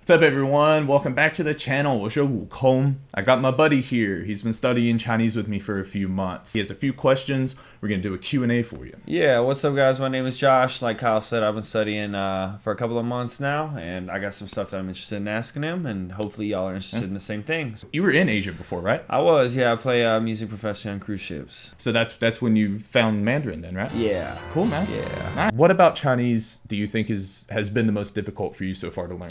What's up, everyone? Welcome back to the channel. 我是悟空. I got my buddy here. He's been studying Chinese with me for a few months. He has a few questions. We're going to do a Q&A for you. Yeah, what's up, guys? My name is Josh. Like Kyle said, I've been studying for a couple of months now, and I got some stuff that I'm interested in asking him, and hopefully y'all are interested in the same things. You were in Asia before, right? I was, yeah. I play music professionally on cruise ships. So that's when you found Mandarin then, right? Yeah. Cool, man. Yeah. Nice. What about Chinese do you think has been the most difficult for you so far to learn?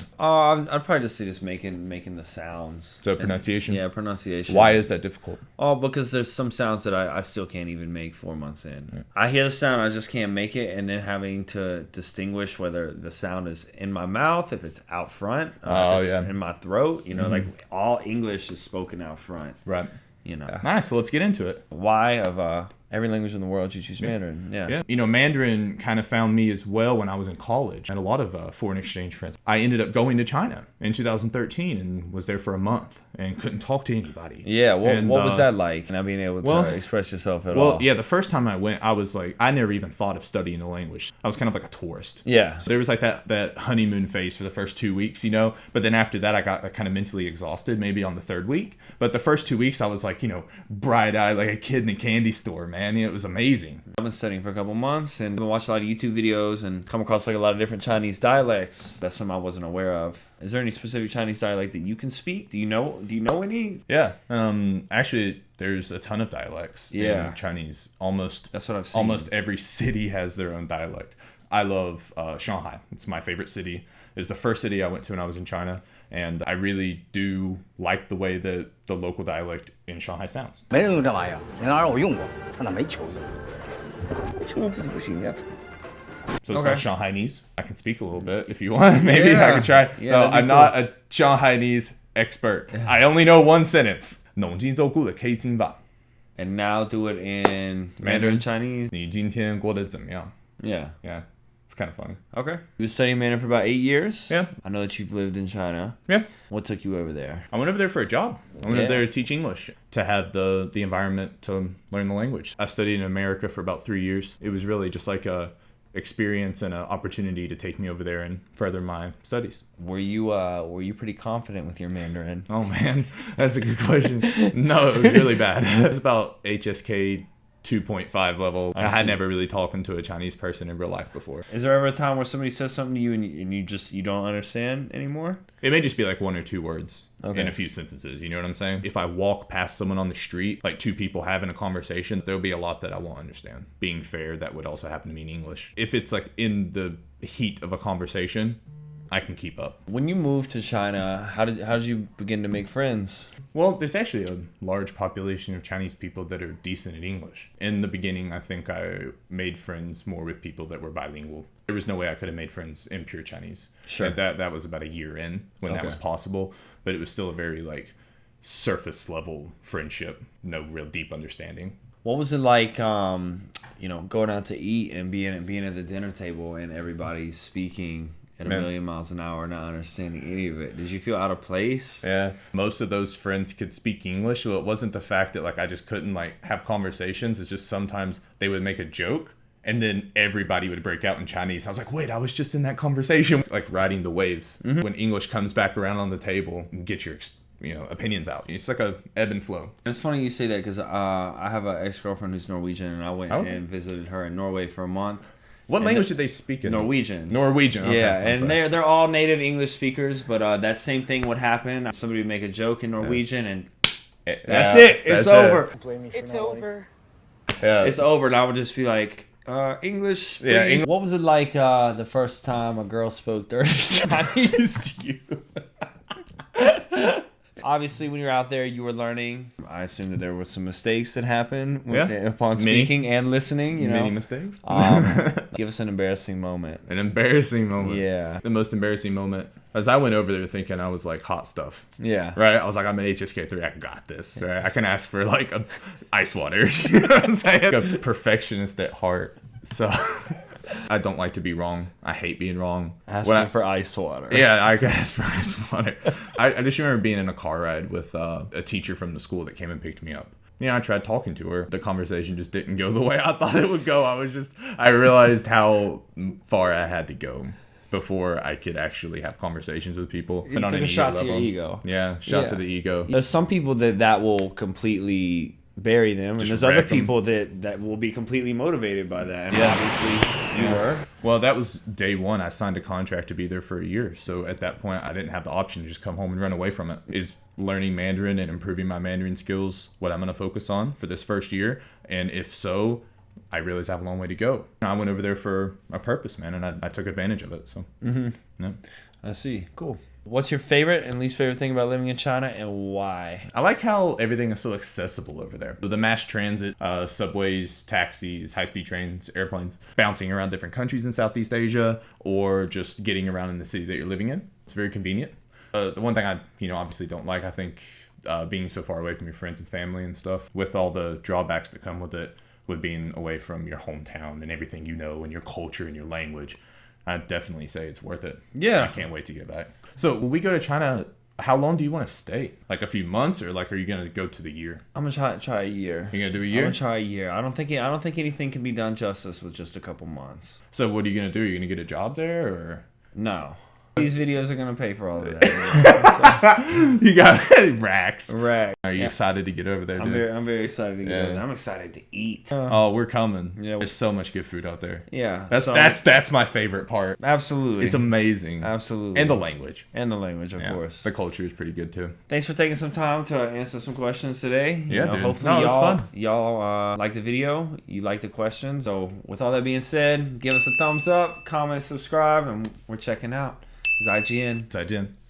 I'd probably just say just making the sounds. So pronunciation? Yeah, pronunciation. Why is that difficult? Oh, because there's some sounds that I still can't even make 4 months in. Yeah. I hear the sound, I just can't make it, and then having to distinguish whether the sound is in my mouth, if it's out front, if it's in my throat. You know, like all English is spoken out front. Right. You know. Nice. So let's get into it. Why of every language in the world you choose Mandarin? Yeah. You know, Mandarin kind of found me as well when I was in college. I had a lot of foreign exchange friends. I ended up going to China in 2013 and was there for a month and couldn't talk to anybody. Yeah. What was that like? Not being able to express yourself at all? Well, yeah. The first time I went, I was like, I never even thought of studying the language. I was kind of like a tourist. Yeah. So there was like that honeymoon phase for the first 2 weeks, you know. But then after that, I got kind of mentally exhausted, maybe on the third week. But the first 2 weeks, I was like, you know, bright-eyed like a kid in a candy store, man. You know, it was amazing. I've been studying for a couple months and I've been watching a lot of YouTube videos and come across like a lot of different Chinese dialects. That's something I wasn't aware of. Is there any specific Chinese dialect that you can speak? Do you know any? Yeah. Actually, there's a ton of dialects in Chinese. That's what I've seen. Almost every city has their own dialect. I love Shanghai. It's my favorite city. It's the first city I went to when I was in China. And I really do like the way that the local dialect in Shanghai sounds. 没人用这玩意儿，你哪让我用过？操，那没球用。就用自己不行呀。 So it's called Shanghainese. I can speak a little bit if you want. Maybe I could try. Yeah, no, I'm not a Shanghainese expert. I only know one sentence. 农经做顾的开心吧。 And now do it in Mandarin Chinese. 你今天过得怎么样? Yeah. Yeah. It's kind of funny. Okay. You been studying Mandarin for about 8 years? Yeah. I know that you've lived in China. Yeah. What took you over there? I went over there for a job. I went over there to teach English, to have the environment to learn the language. I studied in America for about 3 years. It was really just like a experience and an opportunity to take me over there and further my studies. Were you pretty confident with your Mandarin? Oh man, that's a good question. No, it was really bad. It was about HSK 2.5 level. I had never really talked to a Chinese person in real life before. Is there ever a time where somebody says something to you and you don't understand anymore? It may just be like 1 or 2 words in a few sentences. You know what I'm saying? If I walk past someone on the street, like 2 people having a conversation, there'll be a lot that I won't understand. Being fair, that would also happen to me in English. If it's like in the heat of a conversation, I can keep up. When you moved to China, how did you begin to make friends? Well, there's actually a large population of Chinese people that are decent at English. In the beginning, I think I made friends more with people that were bilingual. There was no way I could have made friends in pure Chinese. Sure. And that was about a year in when that was possible. But it was still a very like surface level friendship, no real deep understanding. What was it like, you know, going out to eat and being at the dinner table and everybody speaking at a million miles an hour, not understanding any of it? Did you feel out of place? Yeah. Most of those friends could speak English, so it wasn't the fact that like I just couldn't like have conversations. It's just sometimes they would make a joke and then everybody would break out in Chinese. I was like, wait, I was just in that conversation. Like riding the waves. When English comes back around on the table, and get your opinions out. It's like a ebb and flow. It's funny you say that because I have an ex-girlfriend who's Norwegian, and I went and visited her in Norway for a month. What language did they speak in? Norwegian. Norwegian. Okay. Yeah, and they're all native English speakers, but that same thing would happen. Somebody would make a joke in Norwegian, and that's it. It's over. It's over. Yeah. It's over, and I would just be like, English, please. Yeah, English. What was it like the first time a girl spoke dirty Chinese to you? Obviously, when you're out there, you were learning. I assume that there were some mistakes that happened upon speaking and listening. You know, many mistakes. Give us an embarrassing moment. An embarrassing moment. Yeah. The most embarrassing moment, as I went over there thinking I was like hot stuff. Yeah. Right? I was like, I'm an HSK3. I got this. Right? I can ask for like a ice water. You know what I'm saying? Like a perfectionist at heart. So I don't like to be wrong. I hate being wrong. Asking for ice water. Yeah, I asked for ice water. I just remember being in a car ride with a teacher from the school that came and picked me up. You know, I tried talking to her. The conversation just didn't go the way I thought it would go. I realized how far I had to go before I could actually have conversations with people. You took a shot to your ego. Yeah, shot to the ego. There's some people that will completely bury them, and there's other people that will be completely motivated by that. And obviously you were. Well, that was day one. I signed a contract to be there for a year. So at that point, I didn't have the option to just come home and run away from it. Is learning Mandarin and improving my Mandarin skills what I'm going to focus on for this first year? And if so, I realized I have a long way to go. I went over there for a purpose, man, and I took advantage of it. So, yeah. I see. Cool. What's your favorite and least favorite thing about living in China, and why? I like how everything is so accessible over there. The mass transit, subways, taxis, high-speed trains, airplanes, bouncing around different countries in Southeast Asia, or just getting around in the city that you're living in. It's very convenient. The one thing I, obviously don't like, I think, being so far away from your friends and family and stuff, with all the drawbacks that come with it, with being away from your hometown and everything and your culture and your language. I'd definitely say it's worth it. Yeah. I can't wait to get back. So when we go to China, how long do you want to stay? Like a few months, or like are you gonna go to the year? I'm gonna try a year. You're gonna do a year? I'm gonna try a year. I don't think anything can be done justice with just a couple months. So what are you gonna do? Are you gonna get a job there, or no? These videos are gonna pay for all of that. You got racks. Right. Are you excited to get over there, dude? I'm very excited to get over there. I'm excited to eat. Oh, we're coming. Yeah. There's so much good food out there. Yeah. That's my favorite part. Absolutely. It's amazing. Absolutely. And the language. Of course. The culture is pretty good too. Thanks for taking some time to answer some questions today. Dude. Hopefully it was fun. y'all like the video. You like the questions. So with all that being said, give us a thumbs up, comment, subscribe, and we're checking out. 再见。再见。